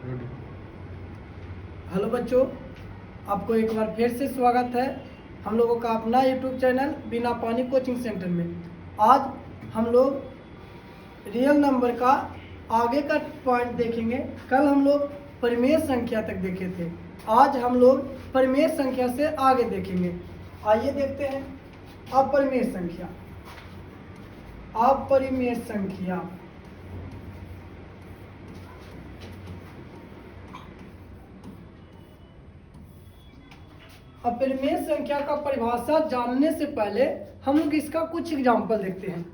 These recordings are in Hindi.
हेलो बच्चों, आपको एक बार फिर से स्वागत है हम लोगों का अपना यूट्यूब चैनल बिना पानी कोचिंग सेंटर में। आज हम लोग रियल नंबर का आगे का पॉइंट देखेंगे। कल हम लोग परिमेय संख्या तक देखे थे, आज हम लोग परिमेय संख्या से आगे देखेंगे। आइए देखते हैं अपरिमेय संख्या। अपरिमेय संख्या अपरिमेय संख्या का परिभाषा जानने से पहले हम लोग इसका कुछ एग्जाम्पल देखते हैं।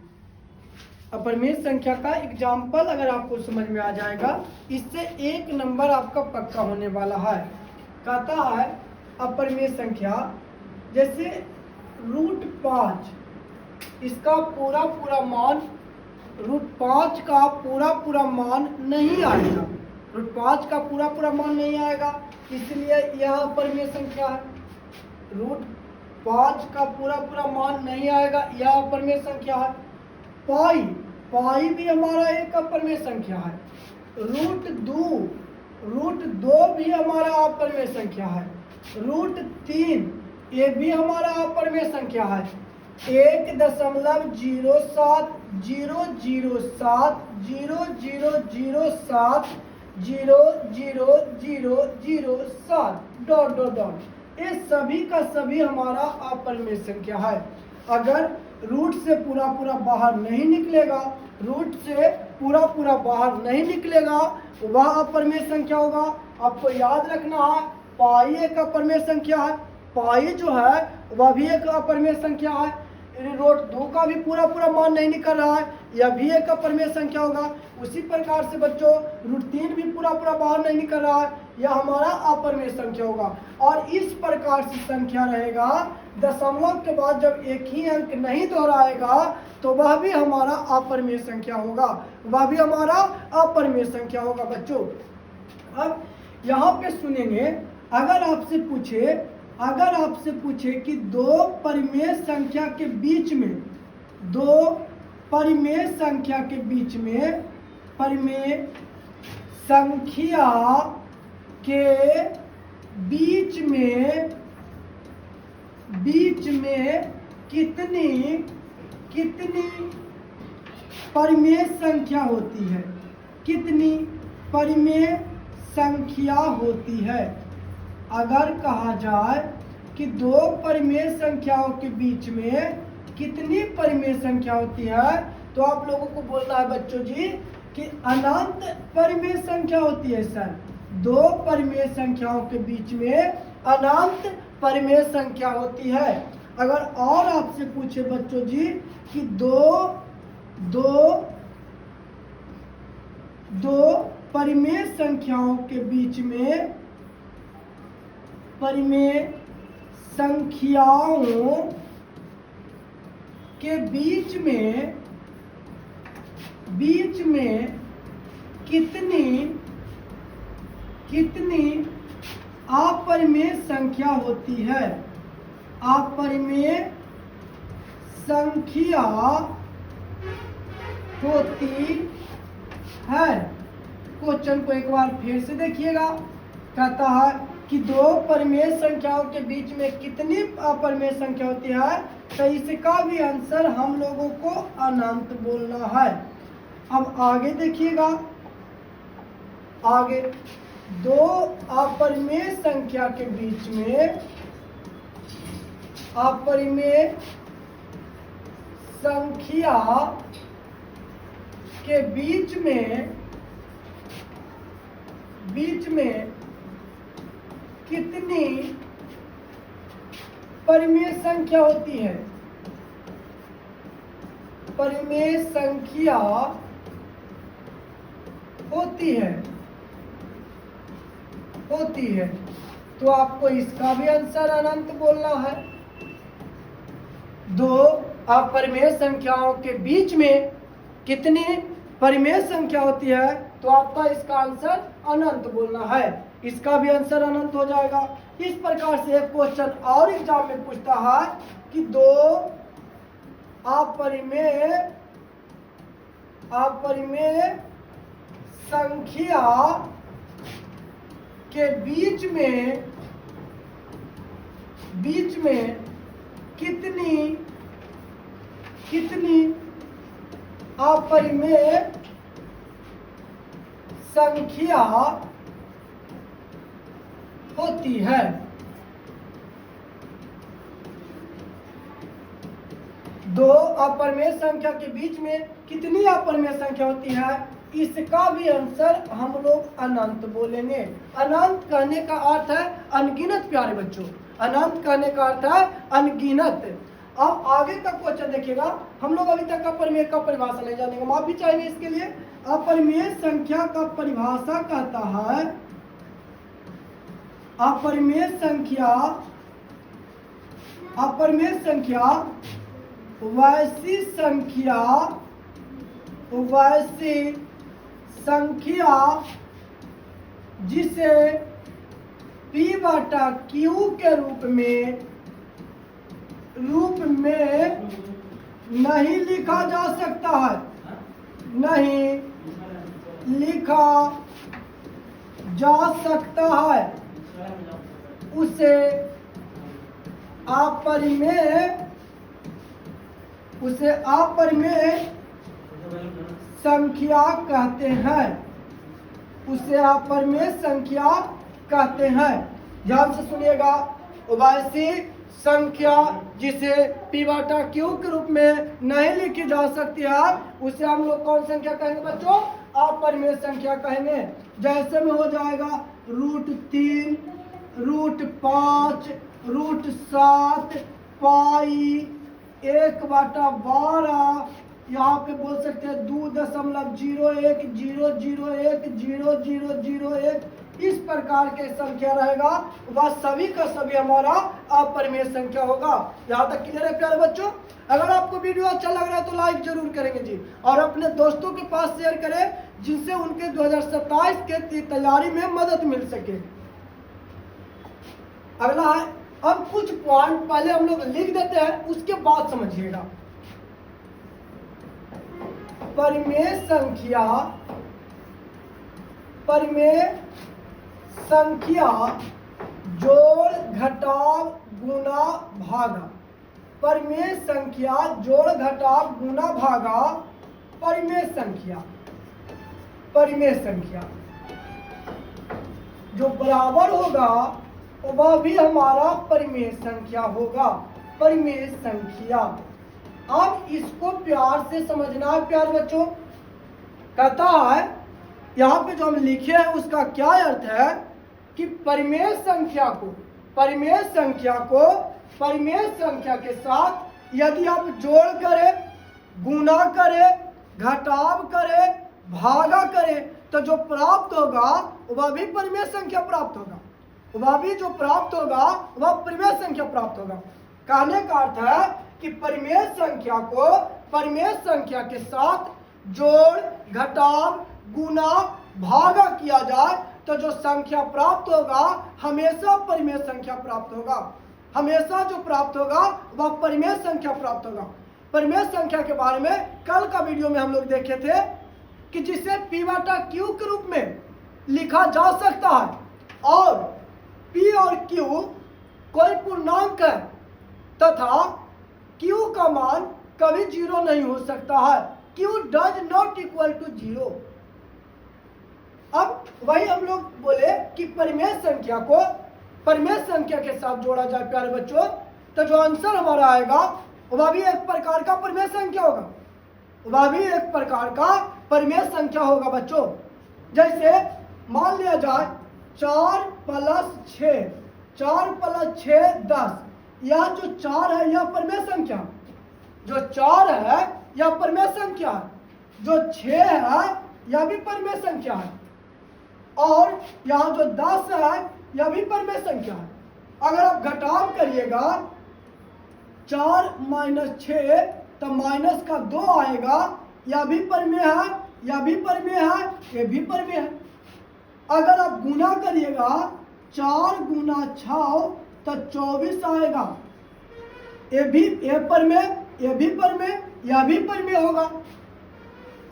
अपरिमेय संख्या का एग्जाम्पल अगर आपको समझ में आ जाएगा, इससे एक नंबर आपका पक्का होने वाला है। कहता है अपरिमेय संख्या जैसे √5, इसका पूरा मान √5 का पूरा मान नहीं आएगा। √5 का पूरा मान नहीं आएगा, इसलिए यह अपरिमेय संख्या है। √5 का पूरा मान नहीं आएगा, यह अपरिमेय संख्या है। पाई भी हमारा एक अपरिमेय संख्या है। √2 भी हमारा अपरिमेय संख्या है। √3 ये भी हमारा अपरिमेय संख्या है। 1.00700070007 ये सभी का सभी हमारा अपरिमेय संख्या है। अगर रूट से पूरा बाहर नहीं निकलेगा, बाहर नहीं निकलेगा, वह अपरिमेय संख्या होगा। आपको याद रखना है, पाई एक अपरिमेय संख्या है। पाई जो है वह भी एक अपरिमेय संख्या है। √2 का भी पूरा मान नहीं निकल रहा है, यह भी एक अपरिमेय संख्या होगा। उसी प्रकार से बच्चों √3 भी पूरा बाहर नहीं निकल रहा है, यह हमारा अपरिमेय संख्या होगा। और इस प्रकार से संख्या रहेगा, दशमलव के बाद जब एक ही अंक नहीं दोहराएगा तो वह भी हमारा अपरिमेय संख्या होगा, बच्चों। अब यहाँ पे सुनेंगे, अगर आपसे पूछे कि दो परिमेय संख्या के बीच में परिमेय संख्या के बीच में कितनी परिमेय संख्या होती है, कितनी परिमेय संख्या होती है। अगर कहा जाए कि दो परिमेय संख्याओं के बीच में कितनी परिमेय संख्या होती है, तो आप लोगों को बोलना है बच्चों जी कि अनंत परिमेय संख्या होती है। सर, दो परिमेय संख्याओं के बीच में अनंत परिमेय संख्या होती है। अगर और आपसे पूछे बच्चों जी कि दो परिमेय संख्याओं के बीच में कितनी अपरिमेय संख्या होती है। अपरिमेय संख्या होती है। क्वेश्चन को एक बार फिर से देखिएगा। कहता है कि दो परिमेय संख्याओं के बीच में कितनी अपरिमेय संख्या होती है, तो इसका भी आंसर हम लोगों को अनंत बोलना है। अब आगे देखिएगा, आगे दो अपरिमेय संख्या के बीच में कितनी परिमेय संख्या होती है। परिमेय संख्या होती है, तो आपको इसका भी आंसर अनंत बोलना है। दो अपरिमेय संख्याओं के बीच में कितनी परिमेय संख्या होती है, तो आपका इसका आंसर अनंत बोलना है। इसका भी आंसर अनंत हो जाएगा। इस प्रकार से एक क्वेश्चन और एग्जाम में पूछता है कि दो अपरिमेय संख्या के बीच में कितनी अपरिमेय संख्या होती है। दो अपरिमेय संख्या के बीच में कितनी अपरिमेय संख्या होती है, इसका भी आंसर हम लोग अनंत बोलेंगे। अनंत कहने का अर्थ है अनगिनत प्यारे बच्चों, अनंत कहने का अर्थ है अनगिनत। अब आगे का क्वेश्चन देखिएगा, हम लोग अभी तक अपरिमेय का परिभाषा नहीं जानेंगे, माफी चाहेंगे इसके लिए। अपरिमेय संख्या का परिभाषा कहता है अपरिमेय संख्या वैसी संख्या जिसे P/Q के रूप में नहीं लिखा जा सकता है, नहीं लिखा जा सकता है, उसे अपरिमेय संख्या कहते हैं, उसे अपरिमेय संख्या कहते हैं। ध्यान से सुनिएगा, वैसी संख्या जिसे P/Q के रूप में नहीं लिखी जा सकती है, उसे हम लोग कौन संख्या कहेंगे बच्चों? अपरिमेय संख्या कहेंगे। जैसे में हो जाएगा √3, √5, √7, पाई, 1/12, यहाँ पे बोल सकते हैं 2.0100100001, इस प्रकार के संख्या रहेगा, वह सभी का सभी हमारा अपरिमेय संख्या होगा। यहाँ तक क्लियर है प्यारे बच्चों? अगर आपको वीडियो अच्छा लग रहा है तो लाइक जरूर करेंगे जी, और अपने दोस्तों के पास शेयर करें जिनसे उनके 2027 के तैयारी में मदद मिल सके। अगला है, अब कुछ पॉइंट पहले हम लोग लिख देते हैं, उसके बाद समझिएगा। परिमेय संख्या जोड़ घटाव गुना भागा, परिमेय संख्या जोड़ घटाव गुना भागा परिमेय संख्या जो बराबर होगा वह भी हमारा परिमेय संख्या होगा, परिमेय संख्या। अब इसको प्यार से समझना है प्यारे बच्चों। कहता है यहाँ पे जो हम लिखे हैं उसका क्या अर्थ है कि परिमेय संख्या के साथ यदि आप जोड़ करें, गुना करें, घटाव करें, भागा करें, तो जो प्राप्त होगा वह भी परिमेय संख्या प्राप्त होगा, वह भी जो प्राप्त होगा वह परिमेय संख्या प्राप्त होगा। कहने का अर्थ है कि परिमेय संख्या को परिमेय संख्या के साथ जोड़, घटाव, गुना, भागा किया जाए तो जो संख्या प्राप्त होगा हमेशा परिमेय संख्या प्राप्त होगा, हमेशा जो प्राप्त होगा वह परिमेय संख्या प्राप्त होगा। परिमेय संख्या के बारे में कल का वीडियो में हम लोग देखे थे कि जिसे P/Q के रूप में लिखा जा सकता है और P और Q कोई पूर्णांक है तथा Q का मान कभी 0 नहीं हो सकता है, Q does not equal to 0। अब वही हम लोग बोले कि परिमेय संख्या को परिमेय संख्या के साथ जोड़ा जाए प्यारे बच्चों, तो जो आंसर हमारा आएगा वह भी एक प्रकार का परिमेय संख्या होगा, वह भी एक प्रकार का परिमेय संख्या होगा बच्चों। जैसे मान लिया जाए 4 + 6, 4 + 6 10, यह जो 4 है यह परिमेय संख्या, जो 4 है यह परिमेय संख्या है, जो 6 है यह भी परिमेय संख्या है, और यहाँ जो 10 है यह भी परिमेय संख्या है। अगर आप घटाव करिएगा 4 - 6 तो माइनस का 2 आएगा, यह भी परिमेय है, यह भी परिमेय है, यह भी परिमेय है। अगर आप गुना करिएगा 4 × 6 तो 24 आएगा, ये परिमेय, ये भी परिमेय, यह भी परिमेय होगा।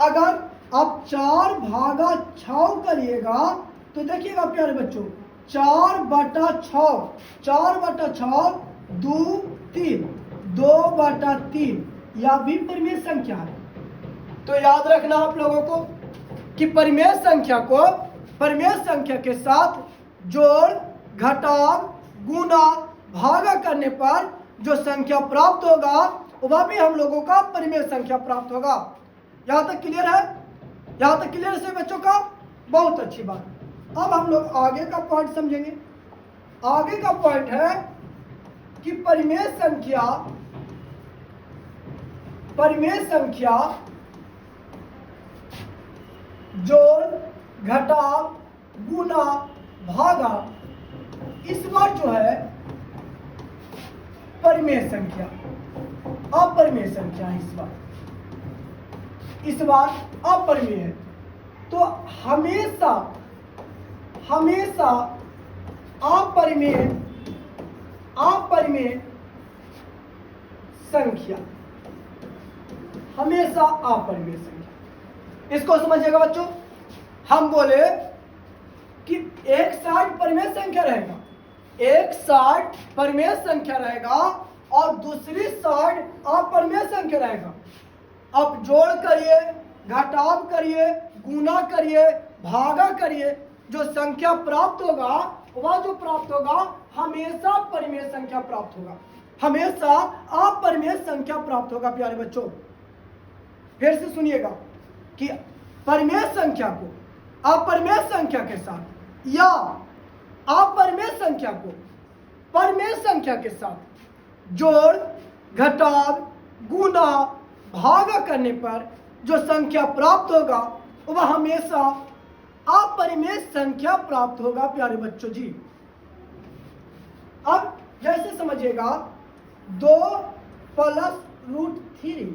अगर आप 4/6 करिएगा तो देखिएगा प्यारे बच्चों 4/6, 4/6 2 3, 2/3 यह भी परिमेय संख्या है। तो याद रखना आप लोगों को कि परिमेय संख्या को परिमेय संख्या के साथ जोड़, घटाव, गुणा, भागा करने पर जो संख्या प्राप्त होगा वह भी हम लोगों का परिमेय संख्या प्राप्त होगा। यहाँ तक क्लियर है? यहाँ तक क्लियर है बच्चों का? बहुत अच्छी बात। अब हम लोग आगे का पॉइंट समझेंगे। आगे का पॉइंट है कि परिमेय संख्या जोड़, घटाव, गुणा, भागा इस बार जो है परिमेय संख्या, अपरिमेय संख्या है। इस बार अपरिमेय है। तो हमेशा अपरिमेय संख्या, हमेशा अपरिमेय संख्या। इसको समझिएगा बच्चों। हम बोले कि एक साइड परिमेय संख्या रहेगा, एक साइड परिमेय संख्या रहेगा और दूसरी साइड अपरिमेय संख्या रहेगा। अब जोड़ करिए, घटाव करिए, गुणा करिए, भागा करिए, जो संख्या प्राप्त होगा वह जो प्राप्त होगा हमेशा परिमेय संख्या प्राप्त होगा, हमेशा अपरिमेय संख्या प्राप्त होगा। प्यारे बच्चों फिर से सुनिएगा कि परिमेय संख्या को अपरिमेय संख्या के साथ या अपरिमेय संख्या को परिमेय संख्या के साथ जोड़, घटाव, गुणा, भागा करने पर जो संख्या प्राप्त होगा वह हमेशा अपरिमेय संख्या प्राप्त होगा। प्यारे बच्चों जी अब जैसे समझिएगा 2 + √3,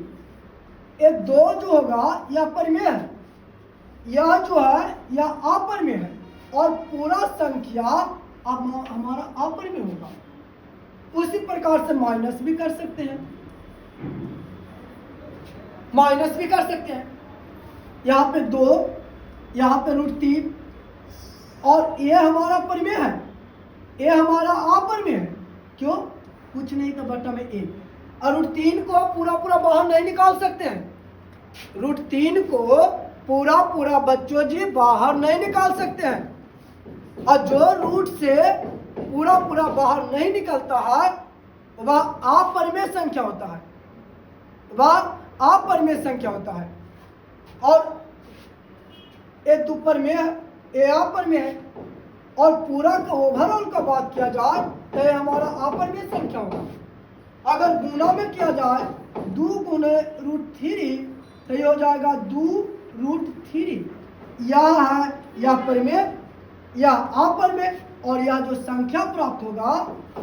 ये 2 जो होगा यह परिमेय है, यह जो है यह अपरिमेय है और पूरा संख्या अब हमारा अपरिमेय होगा। उसी प्रकार से माइनस भी कर सकते हैं, माइनस भी कर सकते हैं। यहाँ पे 2, यहाँ पे √3 और ये हमारा परिमेय है, ये हमारा अपरिमेय है। क्यों? कुछ नहीं तो बटा में 1। और √3 को पूरा बाहर नहीं निकाल सकते हैं। √3 को पूरा बच्चों जी बाहर नहीं निकाल सकते हैं। और जो रूट से पूरा बाहर नहीं निकलता है वह अपरिमेय संख्या होता है, वह अपरिमेय संख्या होता है। और ये दुपरिमेय है, ये अपरिमेय है। और पूरा का ओवरऑल का बात किया जाए तो ये हमारा अपरिमेय संख्या होगा। अगर गुणा में किया जाए 2 × √3 तो ये हो जाएगा 2 √3। यह है यह परिमेय, यह अपरिमेय। और यह जो संख्या प्राप्त होगा,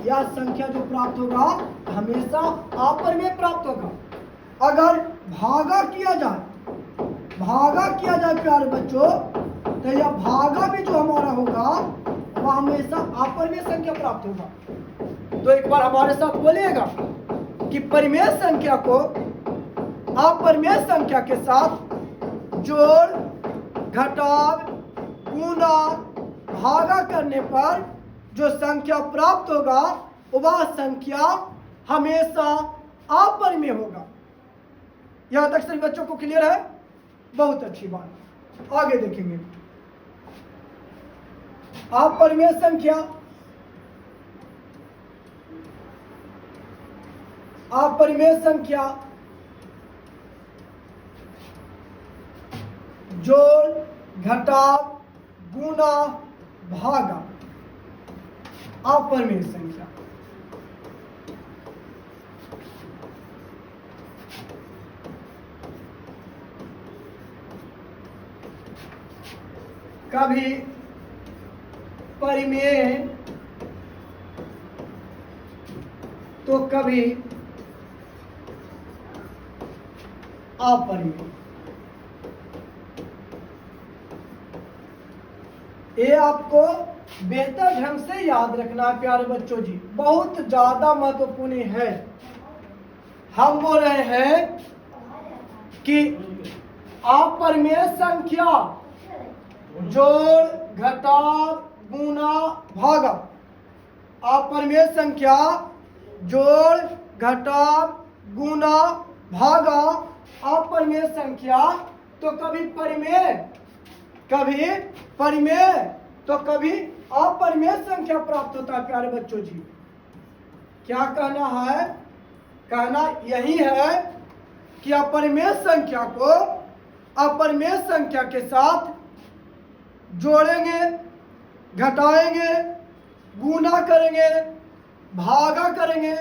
यह संख्या जो प्राप्त होगा हमेशा अपरिमेय प्राप्त होगा। अगर भागा किया जाए प्यारे बच्चों तो यह भागा भी जो हमारा होगा वह हमेशा अपरिमेय संख्या प्राप्त होगा। तो एक बार हमारे साथ बोलिएगा कि परिमेय संख्या को अपरिमेय संख्या के साथ जोड़, घटाव, गुणा, भागा करने पर जो संख्या प्राप्त होगा वह संख्या हमेशा अपरिमेय होगा। यहां तक सभी बच्चों को क्लियर है? बहुत अच्छी बात। आगे देखेंगे अपरिमेय संख्या, अपरिमेय संख्या जोड़, घटाव, गुणा, भागा अपरिमेय संख्या। कभी परिमेय तो कभी अपरिमेय। ये आपको बेहतर ढंग से याद रखना है प्यारे बच्चों जी, बहुत ज्यादा महत्वपूर्ण है। हम बोल रहे हैं कि अपरिमेय संख्या जोड़, घटाव, गुना भागा। अपरिमेय संख्या जोड़ घटाव गुना भागा अपरिमेय संख्या, तो कभी परिमेय तो कभी अपरिमेय संख्या प्राप्त होता है। प्यारे बच्चों जी, क्या कहना है? कहना यही है कि अपरिमेय संख्या को अपरिमेय संख्या के साथ जोड़ेंगे, घटाएंगे, गुना करेंगे, भागा करेंगे,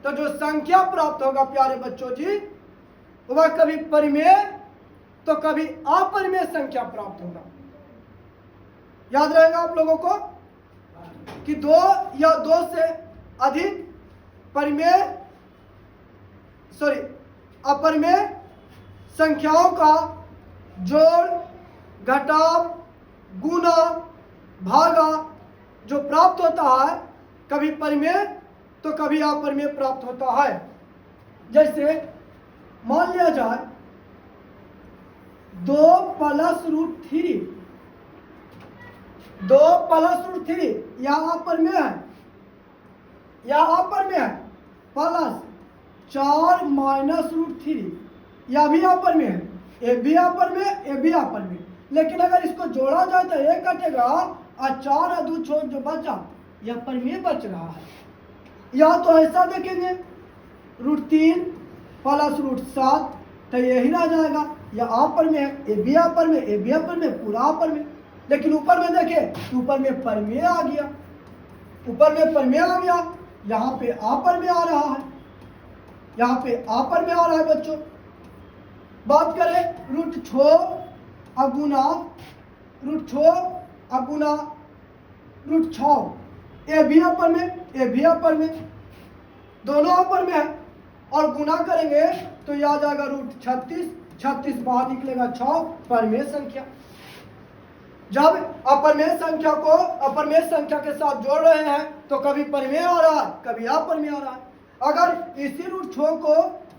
तो जो संख्या प्राप्त होगा प्यारे बच्चों जी, वह कभी परिमेय तो कभी अपरिमेय संख्या प्राप्त होगा। याद रहेगा आप लोगों को कि दो या दो से अधिक अपरिमेय संख्याओं का जोड़ घटाव गुना भागा जो प्राप्त होता है, कभी परिमेय तो कभी अपरिमेय प्राप्त होता है। जैसे मान लिया जाए 2 + √3, 2 + √3 यहाँ अपरिमेय है, प्लस 4 - √3 यह भी अपरिमेय है, ये भी अपरिमेय। लेकिन अगर इसको जोड़ा जाए तो ये कटेगा और 4 और 2 छोड़ जो बचा यह परिमेय बच रहा है। या तो ऐसा देखेंगे √3 + √7 तो यही रह जाएगा, यह अपरिमेय है, ये भी अपरिमेय, पूरा अपरिमेय। लेकिन ऊपर में देखें, ऊपर में परिमेय आ गया, यहाँ पे अपरिमेय आ रहा है, बच्चों। बात करें √6 अगुना √6, ये भी अपरिमेय, दोनों अपरिमेय है। और गुना करेंगे तो यह आ जाएगा √36 बाहर निकलेगा 6, परिमेय संख्या। जब अपरिमेय संख्या को अपरिमेय संख्या के साथ जोड़ रहे हैं तो कभी परिमेय आ रहा है, कभी अपरिमेय आ रहा है। अगर इसी √6 को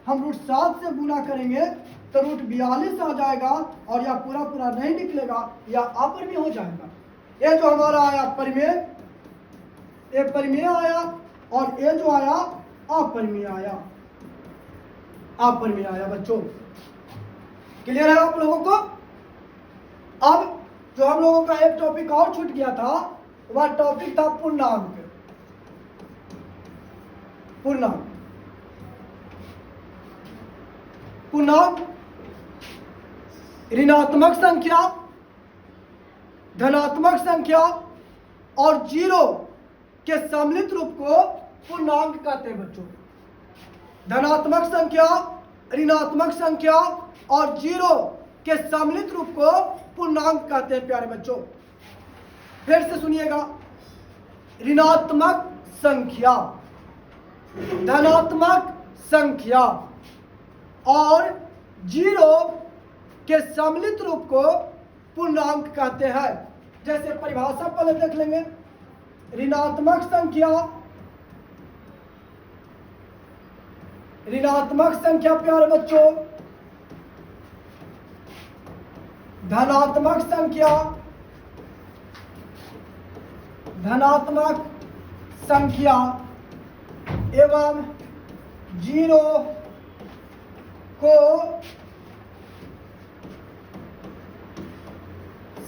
हम √7 से गुना करेंगे तो √42 आ जाएगा और यह पूरा नहीं निकलेगा, यह अपरिमेय हो जाएगा। ये जो हमारा आया परिमेय, ये परिमेय आया और ये जो आया अपरिमेय आया बच्चों। क्लियर है आप लोगों को? अब जो हम लोगों का एक टॉपिक और छूट गया था, वह टॉपिक था पूर्णांक। ऋणात्मक संख्या, धनात्मक संख्या और जीरो के सम्मिलित रूप को पूर्णांक कहते हैं बच्चों। धनात्मक संख्या, ऋणात्मक संख्या और जीरो के सम्मिलित रूप को पूर्णांक कहते हैं प्यारे बच्चों। फिर से सुनिएगा, ऋणात्मक संख्या, धनात्मक संख्या और जीरो के सम्मिलित रूप को पूर्णांक कहते हैं। जैसे परिभाषा पहले देख लेंगे। ऋणात्मक संख्या प्यारे बच्चों, धनात्मक संख्या एवं जीरो को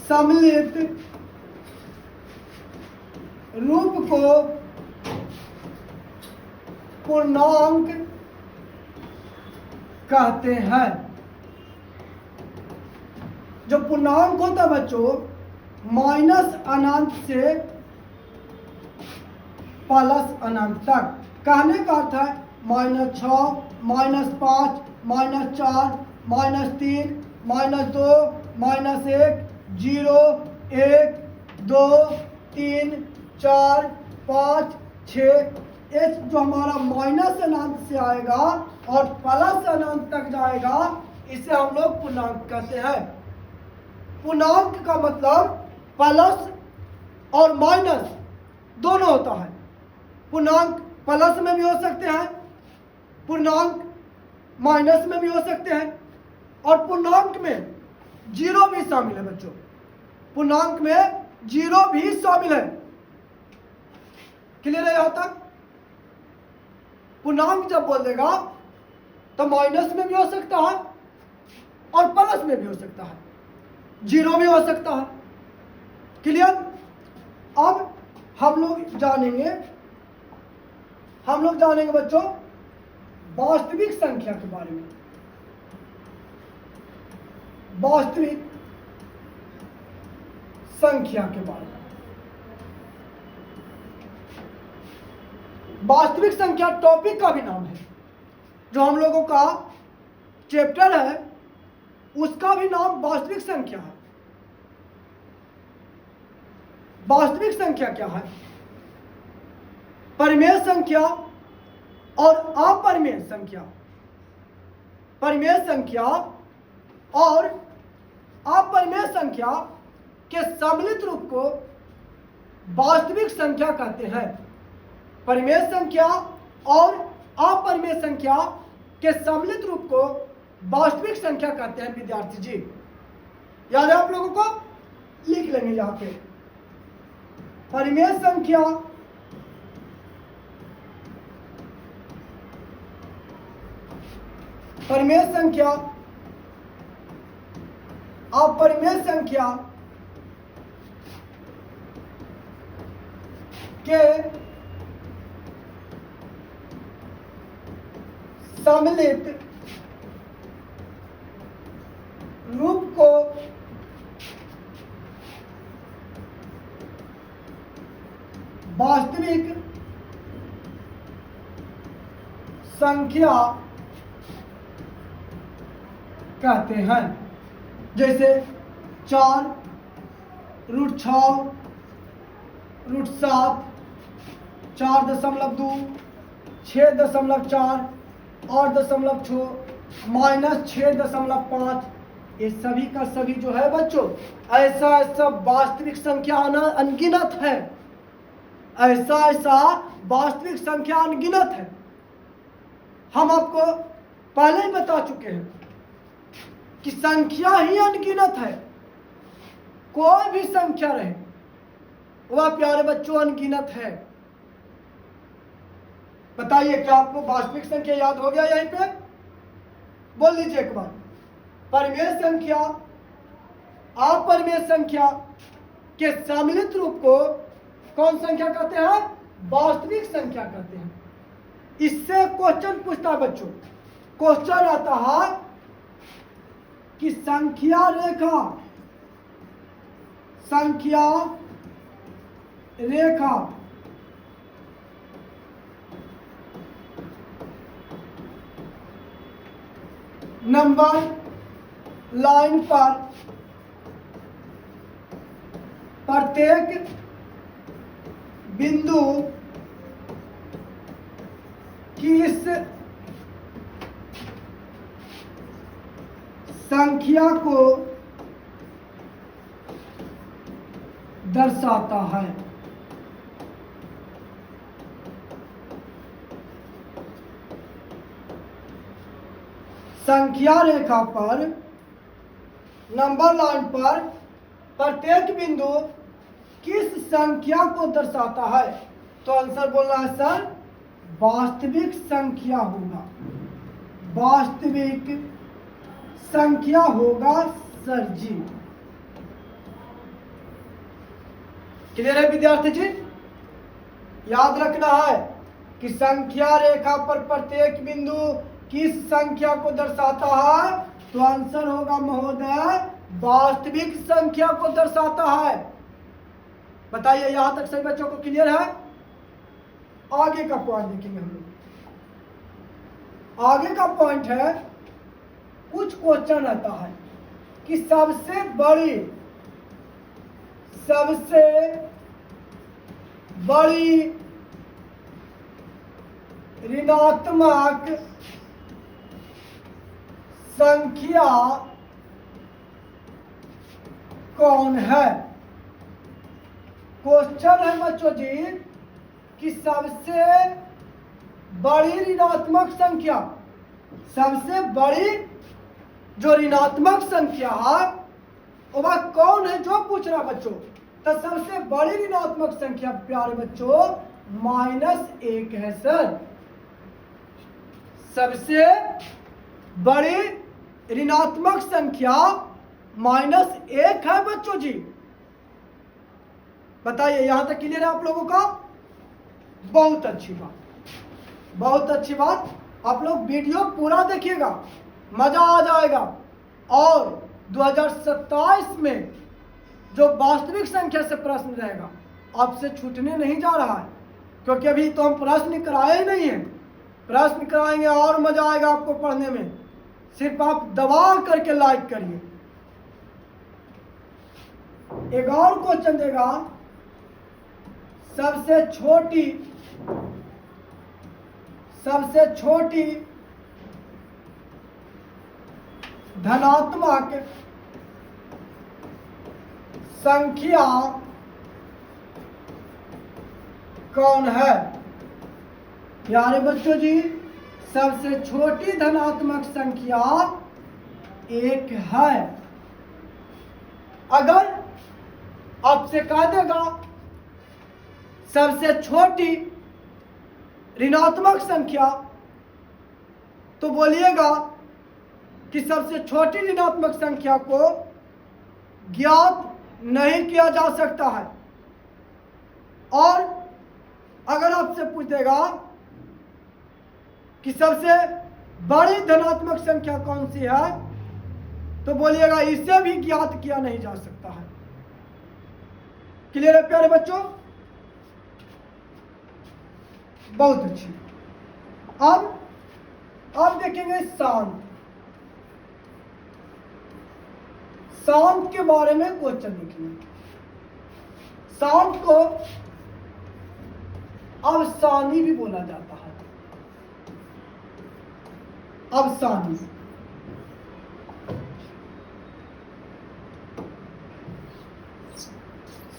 सम्मिलित रूप को पूर्णांक कहते हैं। जो पूर्णांक होता है बच्चों, माइनस अनंत से प्लस अनंत तक। कहने का अर्थ है -6, -5, -4, -3, -2, -1, 0, 1, 2, 3, 4, 5, 6। ये जो हमारा माइनस अनंत से आएगा और प्लस अनंत तक जाएगा, इसे हम लोग पूर्णांक कहते हैं। पूर्णांक का मतलब प्लस और माइनस दोनों होता है। पूर्णांक प्लस में भी हो सकते हैं, पूर्णांक माइनस में भी हो सकते हैं, और पूर्णांक में जीरो भी शामिल है बच्चों। पूर्णांक में जीरो भी शामिल है। क्लियर है यहां तक? पूर्णांक जब बोल देगा तो माइनस में भी हो सकता है और प्लस में भी हो सकता है, जीरो भी हो सकता है। क्लियर? अब हम लोग जानेंगे बच्चों वास्तविक संख्या के बारे में। वास्तविक संख्या के बारे में। वास्तविक संख्या टॉपिक का भी नाम है। जो हम लोगों का चैप्टर है उसका भी नाम वास्तविक संख्या है। वास्तविक संख्या क्या है? परिमेय संख्या और अपरिमेय संख्या। परिमेय संख्या और अपरिमेय संख्या के सम्मिलित रूप को वास्तविक संख्या कहते हैं। परिमेय संख्या और अपरिमेय संख्या के सम्मिलित रूप को वास्तविक संख्या कहते हैं। विद्यार्थी जी याद है आप लोगों को? लिख लेंगे यहां पे परिमेय संख्या अपरिमेय संख्या के सम्मिलित रूप को वास्तविक संख्या कहते हैं। जैसे 4, √6, √7, 4.2, 6.4 और .6 -6.5, ये सभी का सभी जो है बच्चों ऐसा वास्तविक संख्या अनगिनत है। ऐसा वास्तविक संख्या अनगिनत है। हम आपको पहले ही बता चुके हैं कि संख्या ही अनगिनत है। कोई भी संख्या रहे वह प्यारे बच्चों अनगिनत है। बताइए क्या आपको वास्तविक संख्या याद हो गया? यहीं पे बोल लीजिए एक बार। परिमेय संख्या अपरिमेय संख्या के सम्मिलित रूप को कौन संख्या कहते हैं? वास्तविक संख्या कहते हैं। इससे क्वेश्चन पूछता है बच्चों, क्वेश्चन आता है कि संख्या रेखा नंबर लाइन पर प्रत्येक बिंदु किस संख्या को दर्शाता है? संख्या रेखा पर नंबर लाइन पर प्रत्येक बिंदु किस संख्या को दर्शाता है? तो आंसर बोलना है सर वास्तविक संख्या होगा। वास्तविक संख्या होगा सर जी। क्लियर है विद्यार्थी जी? याद रखना है कि संख्या रेखा पर प्रत्येक बिंदु किस संख्या को दर्शाता है? तो आंसर होगा महोदय वास्तविक संख्या को दर्शाता है। बताइए यहां तक सभी बच्चों को क्लियर है? आगे का पॉइंट देखेंगे हम लोग। आगे का पॉइंट है, कुछ क्वेश्चन आता है कि सबसे बड़ी ऋणात्मक संख्या कौन है? क्वेश्चन है बच्चों जी कि सबसे बड़ी ऋणात्मक संख्या, सबसे बड़ी जो ऋणात्मक संख्या है वह कौन है? जो पूछ रहा बच्चों तो सबसे बड़ी ऋणात्मक संख्या प्यारे बच्चों -1 है सर। सबसे बड़ी ऋणात्मक संख्या -1 है बच्चों जी। बताइए, यहां तक क्लियर है आप लोगों का? बहुत अच्छी बात, बहुत अच्छी बात। आप लोग वीडियो पूरा देखिएगा, मजा आ जाएगा। और 2027 में जो वास्तविक संख्या से प्रश्न रहेगा आपसे छूटने नहीं जा रहा है, क्योंकि अभी तो हम प्रश्न कराए ही नहीं है। प्रश्न कराएंगे और मजा आएगा आपको पढ़ने में। सिर्फ आप दबा करके लाइक करिए। एक और क्वेश्चन देगा, सबसे छोटी धनात्मक संख्या कौन है? प्यारे बच्चों जी, सबसे छोटी धनात्मक संख्या 1 है। अगर आपसे कह देगा सबसे छोटी ऋणात्मक संख्या, तो बोलिएगा कि सबसे छोटी ऋणात्मक संख्या को ज्ञात नहीं किया जा सकता है। और अगर आपसे पूछ देगा कि सबसे बड़ी धनात्मक संख्या कौन सी है, तो बोलिएगा इसे भी ज्ञात किया नहीं जा सकता है। क्लियर है प्यारे बच्चों? बहुत अच्छी। अब देखेंगे शांत। शांत के बारे में क्वेश्चन लिखेंगे। शांत को अवसानी भी बोला जाता है। अवसानी,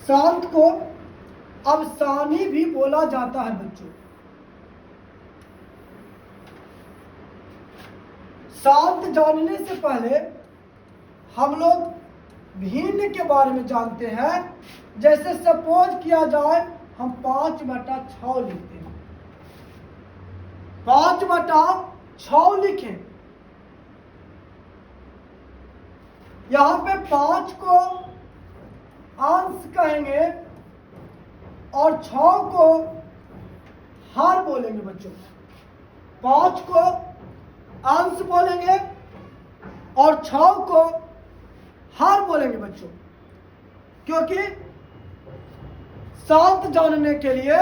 शांत को अवसानी भी बोला जाता है बच्चों। शांत जानने से पहले हम लोग भिन्न के बारे में जानते हैं। जैसे सपोज किया जाए हम 5/6 लिखते हैं। 5/6 लिखें। यहां पे 5 को अंश कहेंगे और 6 को हर बोलेंगे बच्चों। 5 को अंश बोलेंगे और 6 को हर बोलेंगे बच्चों, क्योंकि शांत जानने के लिए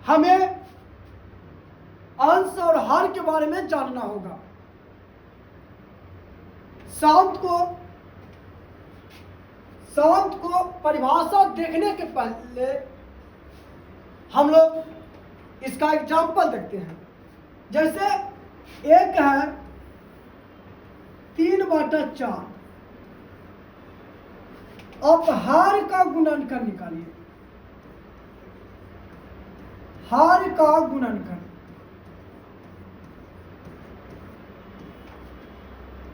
हमें अंश और हर के बारे में जानना होगा। शांत को परिभाषा देखने के पहले हम लोग इसका एग्जाम्पल देखते हैं। जैसे एक है 3/4। अब हर का गुणनखंड निकालिए। हर का गुणनखंड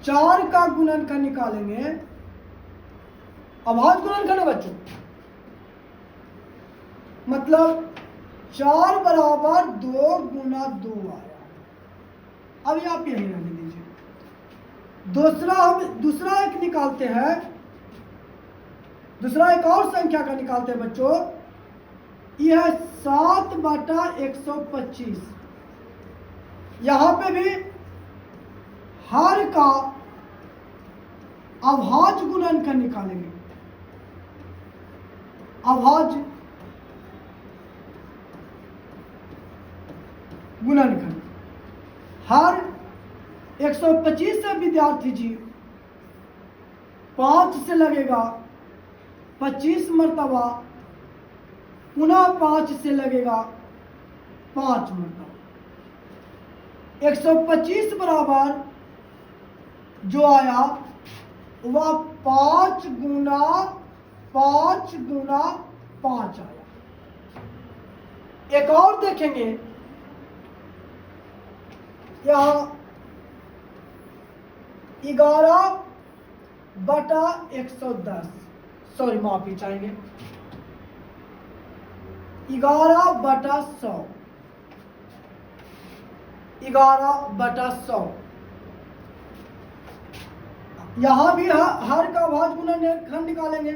4 का गुणनखंड निकालेंगे। अभाज्य गुणनखंड है बच्चों, मतलब 4 बराबर 2 गुना 2 आया। अभी आप यही रहने दीजिए। दूसरा एक निकालते हैं। दूसरा एक और संख्या का निकालते हैं बच्चों। यह 7/125। यहां पे भी हर का अभाज्य गुणनखंड निकालेंगे। अभाज्य गुणनखंड हर 125 से विद्यार्थी जी 5 से लगेगा 25 मरतबा, पुनः 5 से लगेगा 5 मरतबा। 125 बराबर जो आया वह 5 गुना 5 गुना 5 आया। एक और देखेंगे, यहां 11/110। सॉरी माफी चाहेंगे, 11/100, 11/100। यहां भी हर का भाज्य गुणनखंड निकालेंगे।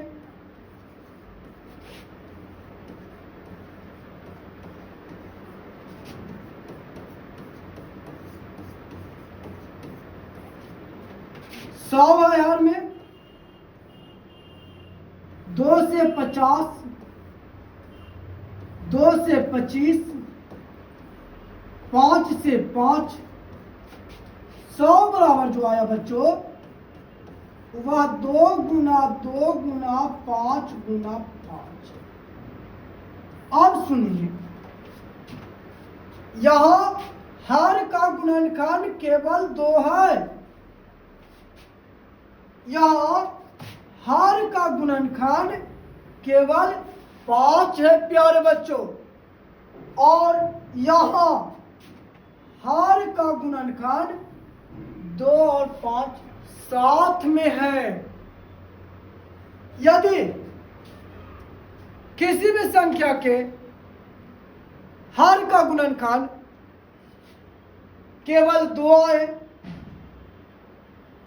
सौ है हर में, 2 से 50, 2 से 25, 5 से 5, 100 बराबर जो आया बच्चों वह 2 गुना 2 गुना 5 गुना 5। अब सुनिए, यहां हर का गुणनखंड केवल 2 है। यहां हर का गुणनखंड केवल 5 है प्यारे बच्चों, और यहां हर का गुणनखंड 2 और 5 साथ में है। यदि किसी भी संख्या के हर का गुणनखंड केवल 2 आए,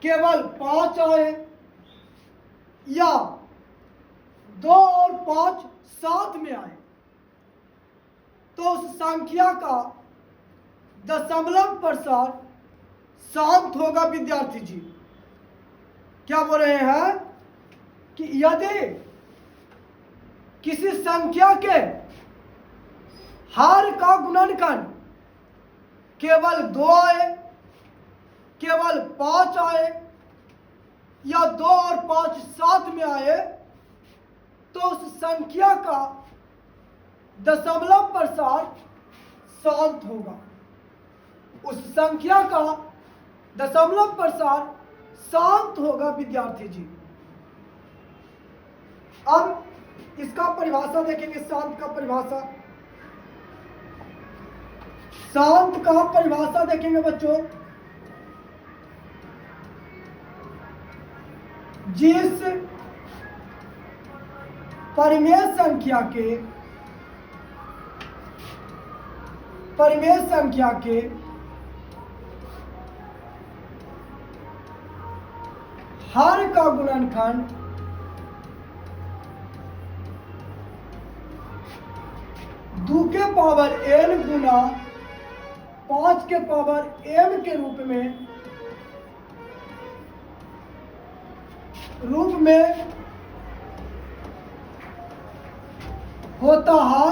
केवल 5 आए, या 2 और 5 साथ में आए, तो उस संख्या का दशमलव प्रसार शांत होगा विद्यार्थी जी। क्या बोल रहे हैं कि यदि किसी संख्या के हर का गुणनखंड केवल 2 आए, केवल 5 आए, या 2 और 5 साथ में आए, तो उस संख्या का दशमलव प्रसार शांत होगा। उस संख्या का दशमलव प्रसार शांत होगा विद्यार्थी जी। अब इसका परिभाषा देखेंगे, शांत का परिभाषा। शांत का परिभाषा देखेंगे बच्चों, जिस परिमेय संख्या के हर का गुणनखंड दो के पावर n गुना 5 के पावर m के रूप में होता है,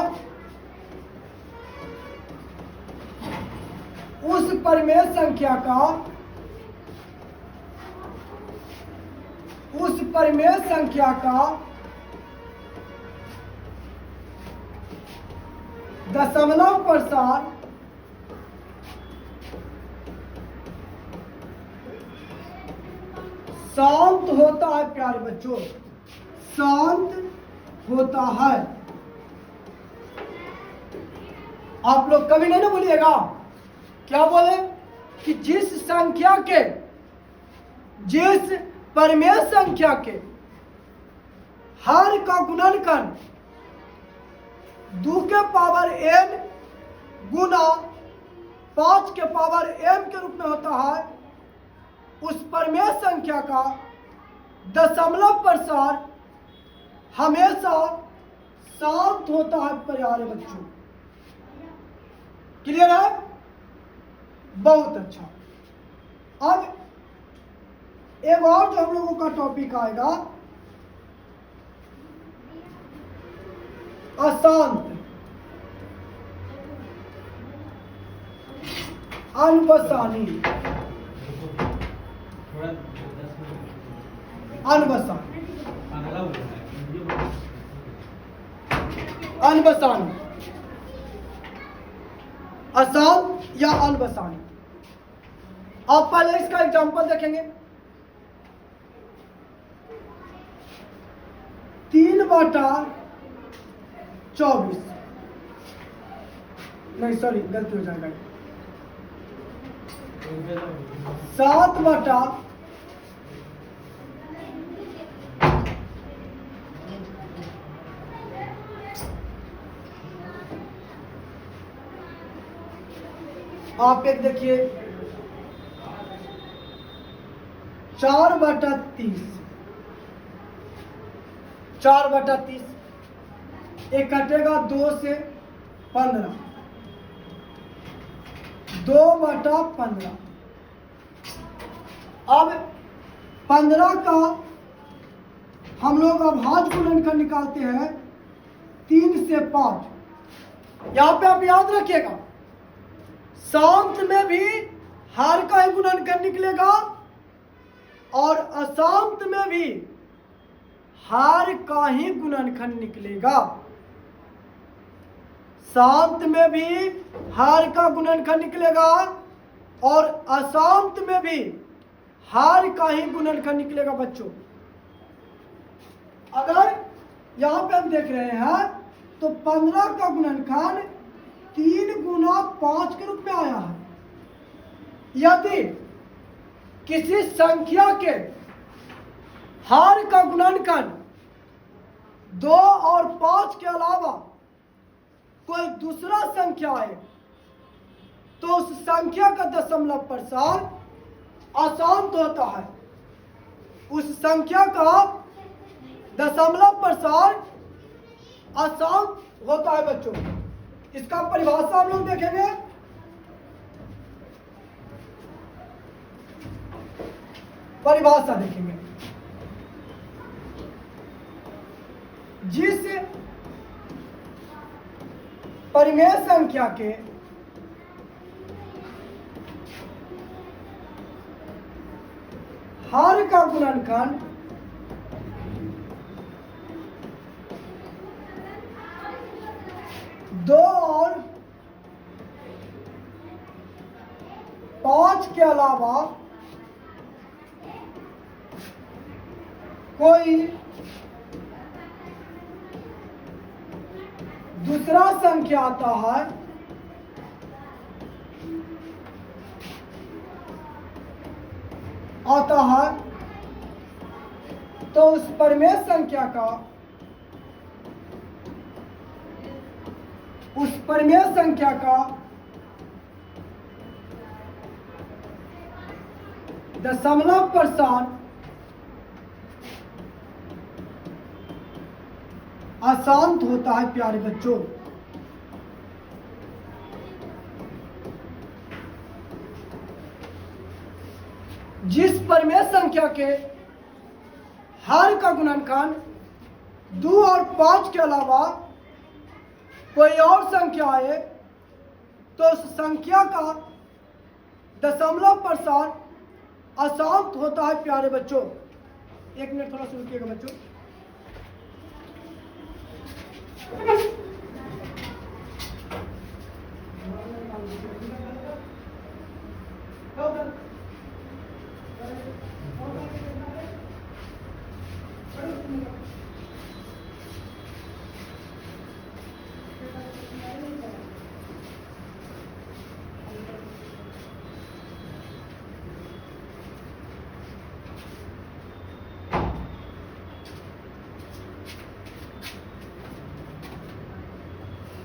उस परिमेय संख्या का दशमलव प्रसार शांत होता है प्यारे बच्चों, शांत होता है। आप लोग कभी नहीं ना बोलिएगा, क्या बोले कि जिस परिमेय संख्या के हर का गुणनखंड 2 के पावर n गुना 5 के पावर m के रूप में होता है, उस परिमेय संख्या का दशमलव प्रसार हमेशा शांत होता है प्यारे बच्चों। क्लियर है? बहुत अच्छा। अब एक और जो हम लोगों का टॉपिक आएगा, अशांत, अनबसानी, अनबसानी, अशांत या अनबसानी। आप पहले इसका एग्जांपल देखेंगे। 3/24, नहीं सॉरी गलती हो जाएगा, 7/24 आप एक देखिए 4/30, 4/30 एक कटेगा 2 से 15, 2/15। अब 15 का हम लोग अभाज्य गुणनखंड निकालते हैं 3 से 5। यहाँ पे आप याद रखिएगा, शांत में भी हार का ही गुणनखंड निकलेगा और अशांत में भी हार का ही गुणनखंड निकलेगा। शांत में भी हार का गुणनखंड निकलेगा और अशांत में भी हार का ही गुणनखंड निकलेगा। बच्चों अगर यहां पे हम देख रहे हैं तो 15 का गुणनखंड 3 गुना 5 के रूप में आया है। यदि किसी संख्या के हार का गुणनखंड 2 और 5 के अलावा कोई दूसरा संख्या है तो उस संख्या का दशमलव प्रसार अशांत होता है। उस संख्या का दशमलव प्रसार अशांत होता है। बच्चों इसका परिभाषा हम लोग देखेंगे। परिभाषा देखेंगे, जिस परिमेय संख्या के हार का गुणनखंड 2 और 5 के अलावा कोई दूसरा संख्या आता है तो उस परिमेय संख्या का दशमलव प्रसार अशांत होता है। प्यारे बच्चों जिस परिमेय संख्या के हार का गुणनखंड 2 और 5 के अलावा कोई और संख्या आए तो उस संख्या का दशमलव प्रसार अशांत होता है। प्यारे बच्चों 1 मिनट थोड़ा सा रुकिएगा बच्चों।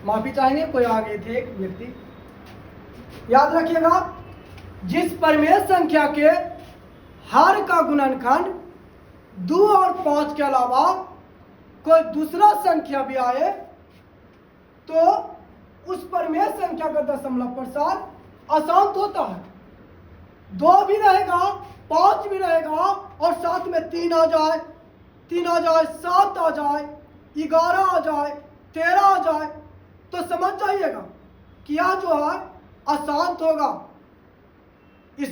माफी चाहेंगे, कोई आ गए थे एक व्यक्ति। याद रखिएगा, जिस परिमेय संख्या के हार का गुणनखंड 2 और 5 के अलावा कोई दूसरा संख्या भी आए तो उस परिमेय संख्या का दशमलव प्रसार अशांत होता है। 2 भी रहेगा, 5 भी रहेगा और साथ में 3 आ जाए, 7 आ जाए, 11 आ जाए, 13 आ जाए तो समझ जाइएगा कि यह जो है अशांत होगा। इस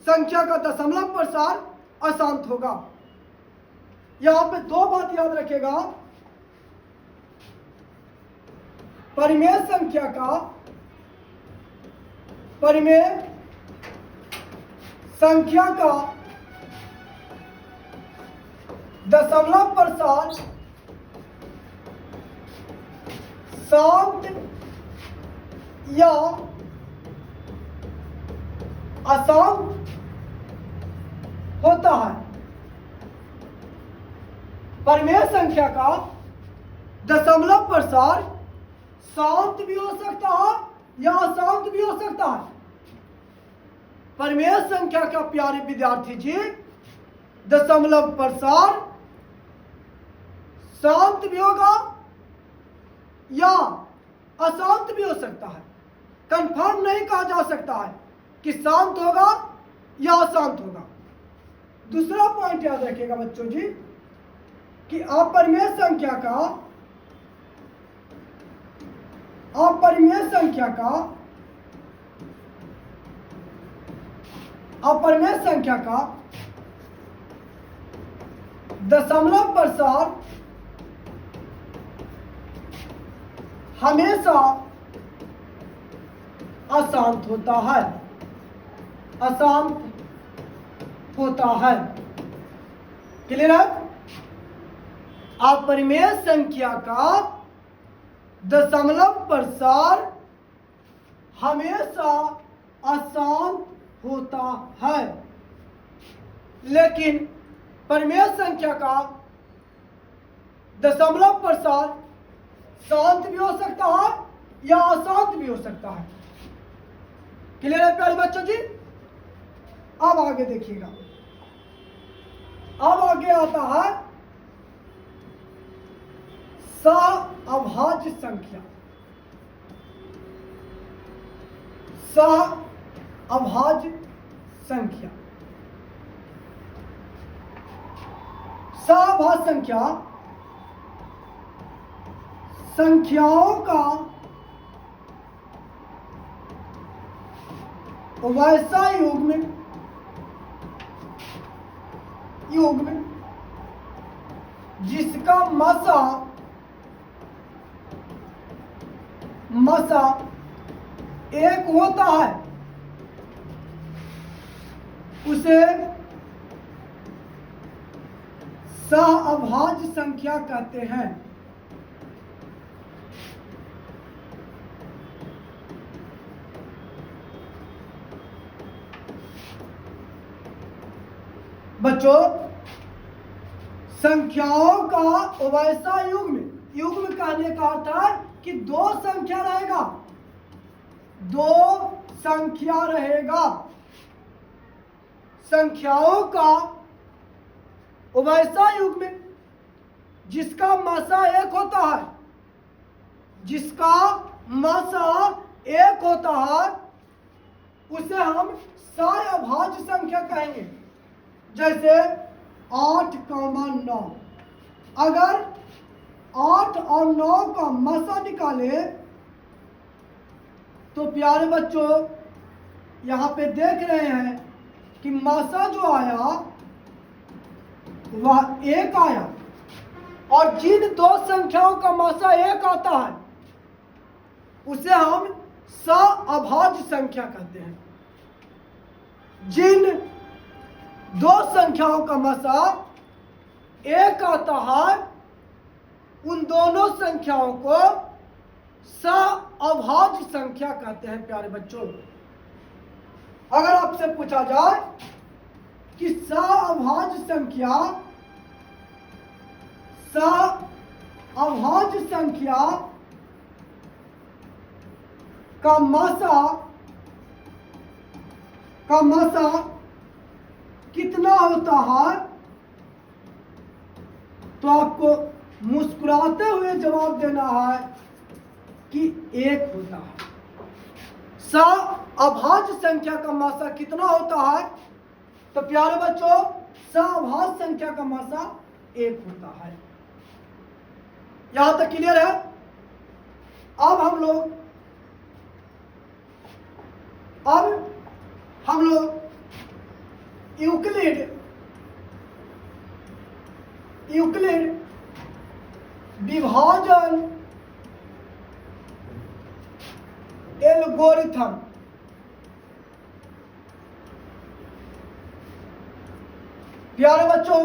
संख्या का दशमलव प्रसार अशांत होगा। यहां पे 2 बात याद रखेगा। परिमेय संख्या का दशमलव प्रसार शांत या अशांत होता है। परिमेय संख्या का दशमलव प्रसार शांत भी हो सकता है या अशांत भी हो सकता है। परिमेय संख्या का प्यारे विद्यार्थी जी दशमलव प्रसार शांत भी होगा या अशांत भी हो सकता है। कंफर्म नहीं कहा जा सकता है कि शांत होगा या अशांत होगा। दूसरा पॉइंट याद रखिएगा बच्चों जी कि अपरिमेय संख्या का दशमलव प्रसार हमेशा अशांत होता है। क्लियर है? अपरिमेय संख्या का दशमलव प्रसार हमेशा अशांत होता है, लेकिन परिमेय संख्या का दशमलव प्रसार शांत भी हो सकता है या अशांत भी हो सकता है। क्लियर है प्यारे बच्चों जी? अब आगे देखिएगा, अब आगे आता है सहअभाज्य संख्या। सहअभाज्य संख्या, सहअभाज्य संख्या संख्याओं का वैसा युग्म जिसका मसा एक होता है उसे सहअभाज्य संख्या कहते हैं। बच्चों, संख्याओं का वैसा युग्म कहने का अर्थ है कि दो संख्या रहेगा। संख्याओं का वैसा युग्म जिसका मासा एक होता है उसे हम सहअभाज्य संख्या कहेंगे। जैसे 8,9, अगर 8 और 9 का मसा निकाले तो प्यारे बच्चों यहाँ पे देख रहे हैं कि मसा जो आया वह 1 आया, और जिन दो संख्याओं का मसा 1 आता है उसे हम सहअभाज्य संख्या कहते हैं। जिन दो संख्याओं का मसा 1 आता है उन दोनों संख्याओं को सहअभाज्य संख्या कहते हैं। प्यारे बच्चों, अगर आपसे पूछा जाए कि सहअभाज्य संख्या का मसा कितना होता है, तो आपको मुस्कुराते हुए जवाब देना है कि 1 होता है। सहअभाज्य संख्या का मासा कितना होता है? तो प्यारे बच्चों, सहअभाज्य संख्या का मासा 1 होता है। यहां तक क्लियर है? अब हम लोग यूक्लिड विभाजन एल्गोरिथम प्यारे बच्चों,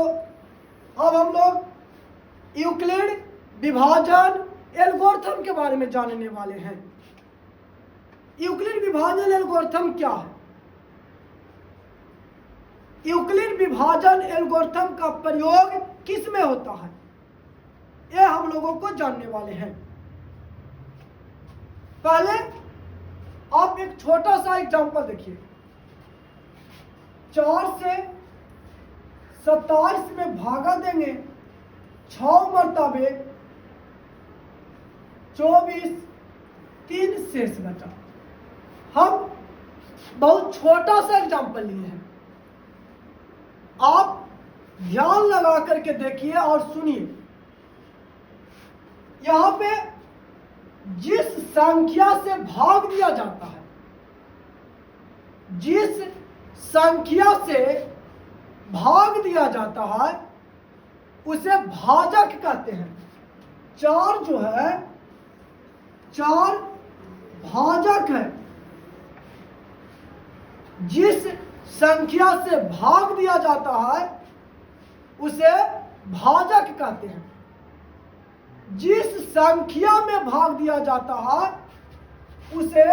अब हम लोग यूक्लिड विभाजन एल्गोरिथम के बारे में जानने वाले हैं। यूक्लिड विभाजन एल्गोरिथम क्या है? यूक्लिड विभाजन एल्गोरिथम का प्रयोग किस में होता है, यह हम लोगों को जानने वाले हैं। पहले आप एक छोटा सा एग्जांपल देखिए। 4 से 27 में भागा देंगे 6 मरतबे 24, 3 शेष बचा। हम बहुत छोटा सा एग्जाम्पल लिए हैं, आप ध्यान लगा करके देखिए और सुनिए। यहां पे जिस संख्या से भाग दिया जाता है, जिस संख्या से भाग दिया जाता है उसे भाजक कहते हैं। 4 जो है 4 भाजक है। जिस संख्या से भाग दिया जाता है उसे भाजक कहते हैं। जिस संख्या में भाग दिया जाता है उसे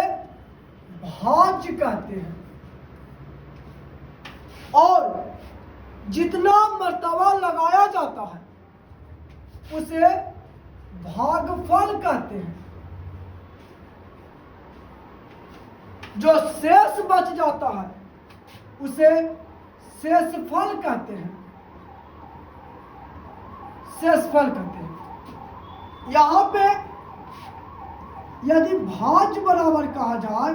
भाज्य कहते हैं। और जितना मर्तबा लगाया जाता है उसे भागफल कहते हैं। जो शेष बच जाता है उसे शेषफल कहते हैं। शेषफल कहते हैं। यहां पे यदि भाज्य बराबर कहा जाए,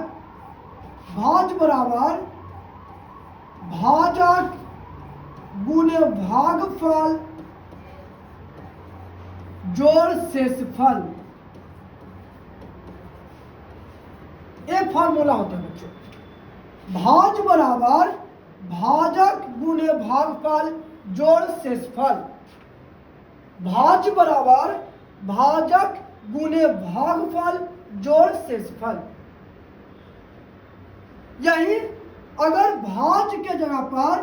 भाज्य बराबर भाजक गुणे भागफल जोड़ शेषफल, एक फार्मूला होता है बच्चों। भाज्य बराबर भाजक गुणे भागफल जोड़ शेषफल। भाज्य बराबर भाजक गुणे भागफल जोड़ शेषफल। यही अगर भाज्य के जगह पर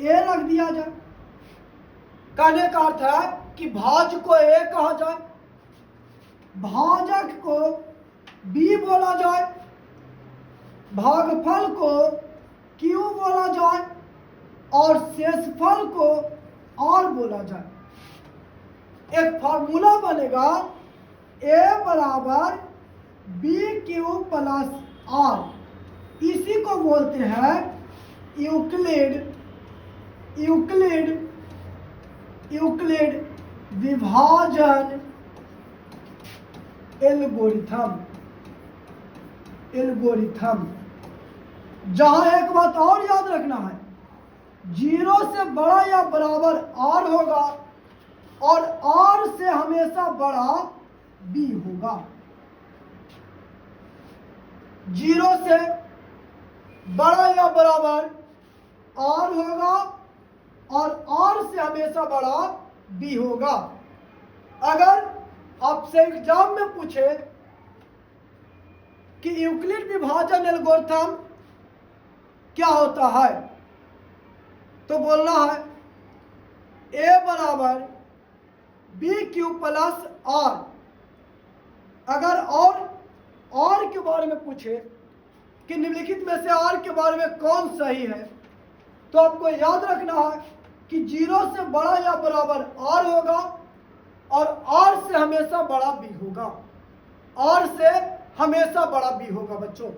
ए रख दिया जाए, कहने का अर्थ है कि भाज्य को ए कहा जाए, भाजक को बी बोला जाए, भागफल को क्यू बोला जाए और शेषफल को आर बोला जाए। एक फॉर्मूला बनेगा ए बराबर बी क्यू प्लस आर। इसी को बोलते हैं यूक्लिड विभाजन एल्गोरिथम। जहां एक बात और याद रखना है, 0 से बड़ा या बराबर आर होगा और आर से हमेशा बड़ा बी होगा। 0 से बड़ा या बराबर आर होगा और आर से हमेशा बड़ा बी होगा। अगर आपसे एग्जाम में पूछे कि यूक्लिड विभाजन एल्गोरिथम क्या होता है, तो बोलना है ए बराबर बी क्यू प्लस आर। अगर और के बारे में पूछे कि निम्नलिखित में से आर के बारे में कौन सही है, तो आपको याद रखना है कि 0 से बड़ा या बराबर आर होगा और आर से हमेशा बड़ा बी होगा। आर से हमेशा बड़ा बी होगा बच्चों।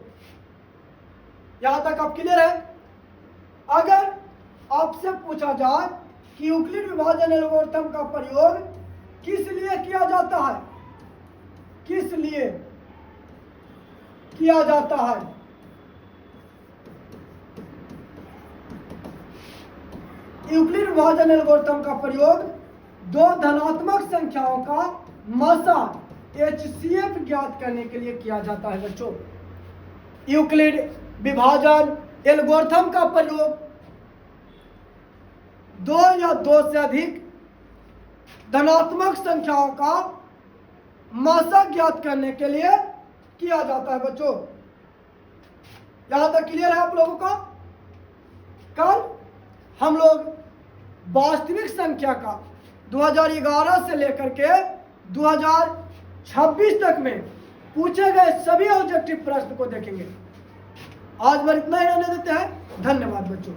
यहां तक आप क्लियर है? अगर आपसे पूछा जाए कि यूक्लिड विभाजन एल्गोरिथम का प्रयोग किस लिए किया जाता है, किस लिए किया जाता है, यूक्लिड विभाजन एल्गोरिथम का प्रयोग 2 धनात्मक संख्याओं का मसा HCF ज्ञात करने के लिए किया जाता है बच्चों। यूक्लिड विभाजन एल्गोरिथम का प्रयोग 2 या 2 से अधिक धनात्मक संख्याओं का मसा ज्ञात करने के लिए किया जाता है बच्चों। यहां तक क्लियर है आप लोगों का? कल हम लोग वास्तविक संख्या का 2011 से लेकर के 2026 तक में पूछे गए सभी ऑब्जेक्टिव प्रश्न को देखेंगे। आज भर इतना ही रहने देते हैं। धन्यवाद बच्चों।